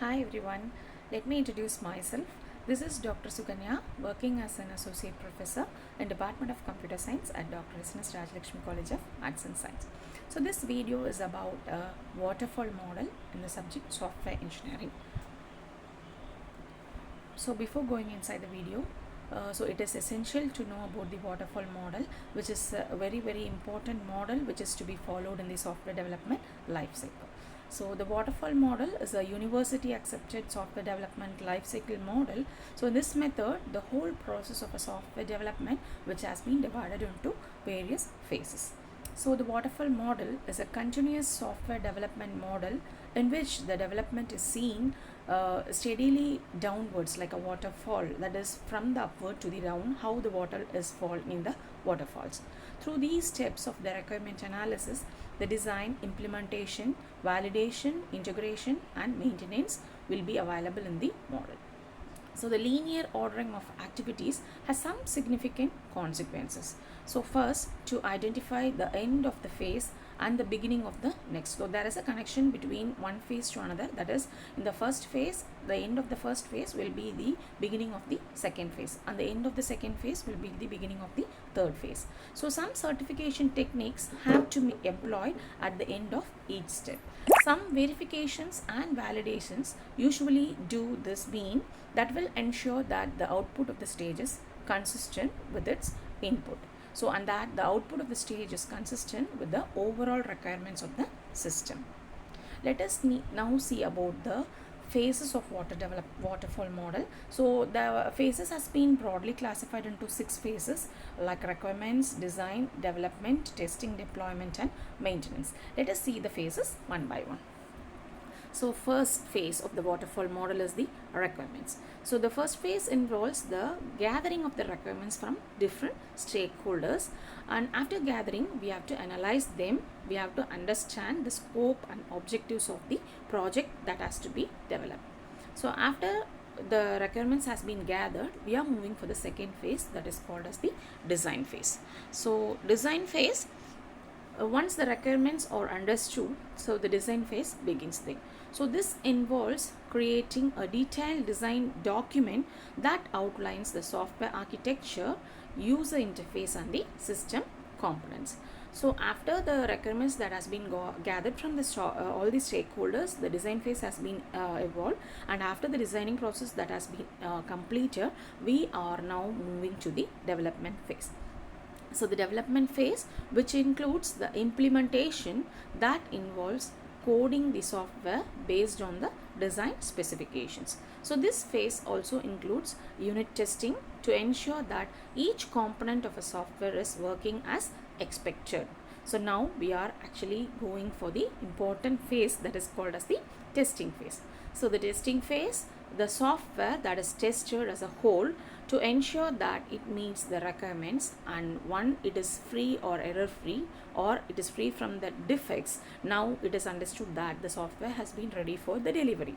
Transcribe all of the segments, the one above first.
Hi everyone, let me introduce myself. This is Dr. Suganya, working as an Associate Professor in Department of Computer Science at Dr. SNS Rajlakshmi College of Arts and Science. So this video is about a waterfall model in the subject software engineering. So before going inside the video, so it is essential to know about the waterfall model, which is a very important model which is to be followed in the software development life cycle. So the waterfall model is a university accepted software development life cycle model. So in this method, the whole process of a software development which has been divided into various phases. So the waterfall model is a continuous software development model in which the development is seen steadily downwards like a waterfall, that is from the upward to the down, how the water is falling in the waterfalls. Through these steps of the requirement analysis, the design, implementation, validation, integration and maintenance will be available in the model. So the linear ordering of activities has some significant consequences. So first, to identify the end of the phase and the beginning of the next. So there is a connection between one phase to another. That is, in the first phase, the end of the first phase will be the beginning of the second phase, and the end of the second phase will be the beginning of the third phase. So some certification techniques have to be employed at the end of each step. Some verifications and validations usually do this mean that will ensure that the output of the stage is consistent with its input. So, and that the output of the stage is consistent with the overall requirements of the system. Let us now see about the phases of waterfall model. So the phases has been broadly classified into 6 phases like requirements, design, development, testing, deployment and maintenance. Let us see the phases one by one. So first phase of the waterfall model is the requirements. So the first phase involves the gathering of the requirements from different stakeholders, and after gathering we have to analyze them. We have to understand the scope and objectives of the project that has to be developed. So after the requirements has been gathered, we are moving for the second phase, that is called as the design phase. So design phase, once the requirements are understood, so the design phase begins then. So this involves creating a detailed design document that outlines the software architecture, user interface and the system components. So after the requirements that has been gathered from the all the stakeholders, the design phase has been evolved, and after the designing process that has been completed, we are now moving to the development phase. So the development phase, which includes the implementation, that involves coding the software based on the design specifications. So this phase also includes unit testing to ensure that each component of a software is working as expected. So now we are actually going for the important phase that is called as the testing phase. So the testing phase, the software that is tested as a whole to ensure that it meets the requirements, and one, it is free or error free, or it is free from the defects. Now it is understood that the software has been ready for the delivery.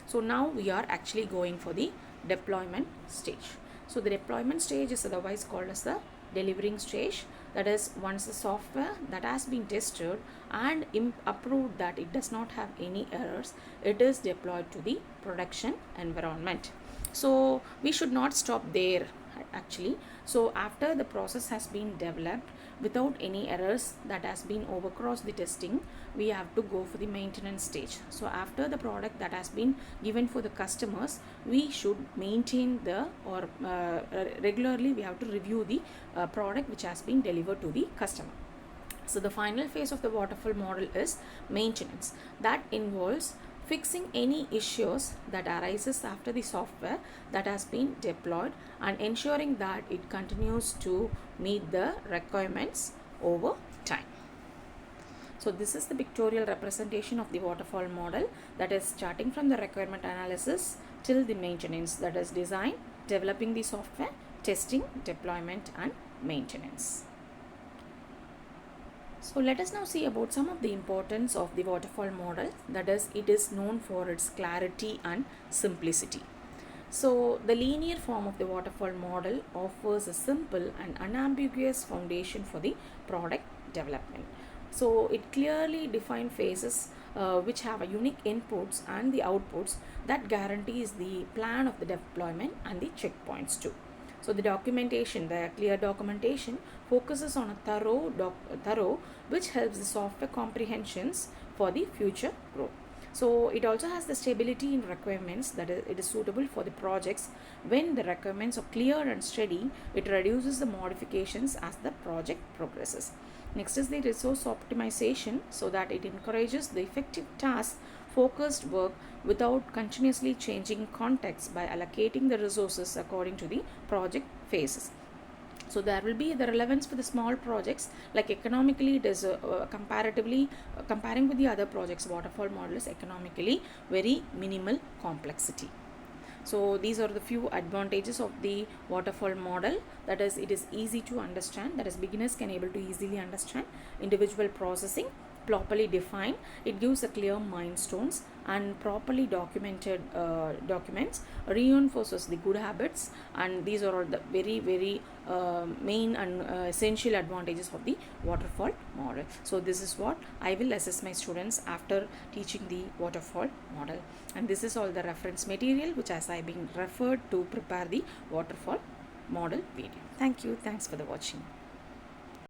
So now we are actually going for the deployment stage. So the deployment stage is otherwise called as the delivering stage. That is, once the software that has been tested and approved that it does not have any errors, it is deployed to the production environment. So we should not stop there actually. So after the process has been developed without any errors that has been overcrossed the testing, we have to go for the maintenance stage. So after the product that has been given for the customers, we should maintain the regularly we have to review the product which has been delivered to the customer. So the final phase of the waterfall model is maintenance. That involves fixing any issues that arises after the software that has been deployed and ensuring that it continues to meet the requirements over time. So this is the pictorial representation of the waterfall model, that is starting from the requirement analysis till the maintenance, that is design, developing the software, testing, deployment and maintenance. So let us now see about some of the importance of the waterfall model, that is, it is known for its clarity and simplicity. So the linear form of the waterfall model offers a simple and unambiguous foundation for the product development. So it clearly defined phases which have a unique inputs and the outputs that guarantees the plan of the deployment and the checkpoints too. So the documentation, the clear documentation focuses on a thorough which helps the software comprehensions for the future growth. So it also has the stability in requirements, that is, it is suitable for the projects when the requirements are clear and steady. It reduces the modifications as the project progresses. Next is the resource optimization, so that it encourages the effective task focused work without continuously changing context by allocating the resources according to the project phases. So there will be the relevance for the small projects, like economically it is comparatively comparing with the other projects, waterfall model is economically very minimal complexity. So these are the few advantages of the waterfall model, that is, it is easy to understand, that is, beginners can able to easily understand, individual processing properly defined, it gives a clear milestones, and properly documented documents reinforces the good habits, and these are all the very main and essential advantages of the waterfall model. So this is what I will assess my students after teaching the waterfall model, and this is all the reference material which has I been referred to prepare the waterfall model video. Thank you. Thanks for the watching.